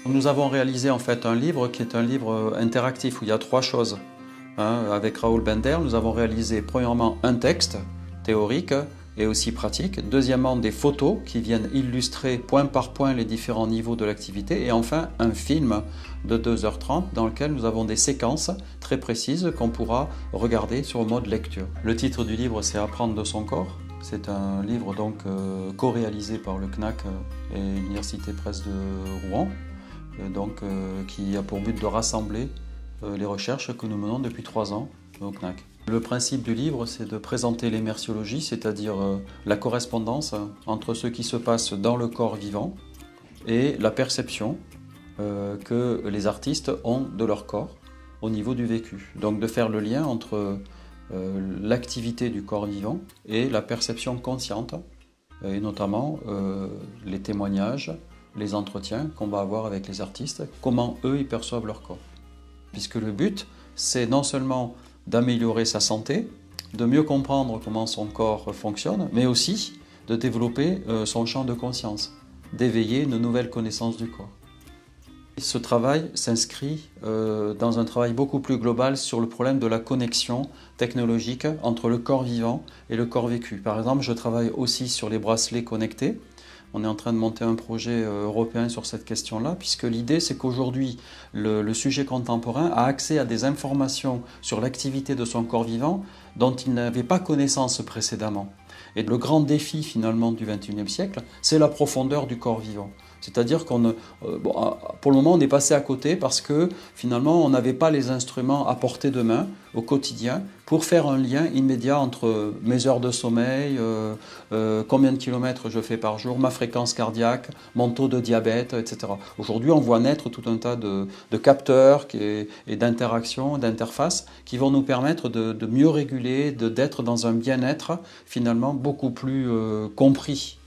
Nous avons réalisé en fait un livre qui est un livre interactif où il y a trois choses. Avec Raoul Bender, nous avons réalisé premièrement un texte théorique et aussi pratique. Deuxièmement, des photos qui viennent illustrer point par point les différents niveaux de l'activité. Et enfin, un film de 2h30 dans lequel nous avons des séquences très précises qu'on pourra regarder sur le mode lecture. Le titre du livre, c'est Apprendre de son corps. C'est un livre donc co-réalisé par le CNAC et l'Université Presse de Rouen, qui a pour but de rassembler les recherches que nous menons depuis 3 ans au CNAC. Le principe du livre, c'est de présenter l'émersiologie, c'est-à-dire la correspondance entre ce qui se passe dans le corps vivant et la perception que les artistes ont de leur corps au niveau du vécu. Donc de faire le lien entre l'activité du corps vivant et la perception consciente, et notamment les témoignages, les entretiens qu'on va avoir avec les artistes, comment eux ils perçoivent leur corps. Puisque le but, c'est non seulement d'améliorer sa santé, de mieux comprendre comment son corps fonctionne, mais aussi de développer son champ de conscience, d'éveiller une nouvelle connaissance du corps. Ce travail s'inscrit dans un travail beaucoup plus global sur le problème de la connexion technologique entre le corps vivant et le corps vécu. Par exemple, je travaille aussi sur les bracelets connectés. On est en train de monter un projet européen sur cette question-là, puisque l'idée c'est qu'aujourd'hui, le sujet contemporain a accès à des informations sur l'activité de son corps vivant dont il n'avait pas connaissance précédemment. Et le grand défi finalement du XXIe siècle, c'est la profondeur du corps vivant. C'est-à-dire pour le moment, on est passé à côté parce que finalement, on n'avait pas les instruments à portée de main au quotidien pour faire un lien immédiat entre mes heures de sommeil, combien de kilomètres je fais par jour, ma fréquence cardiaque, mon taux de diabète, etc. Aujourd'hui, on voit naître tout un tas de capteurs et d'interactions, d'interfaces qui vont nous permettre de mieux réguler, d'être dans un bien-être finalement beaucoup plus compris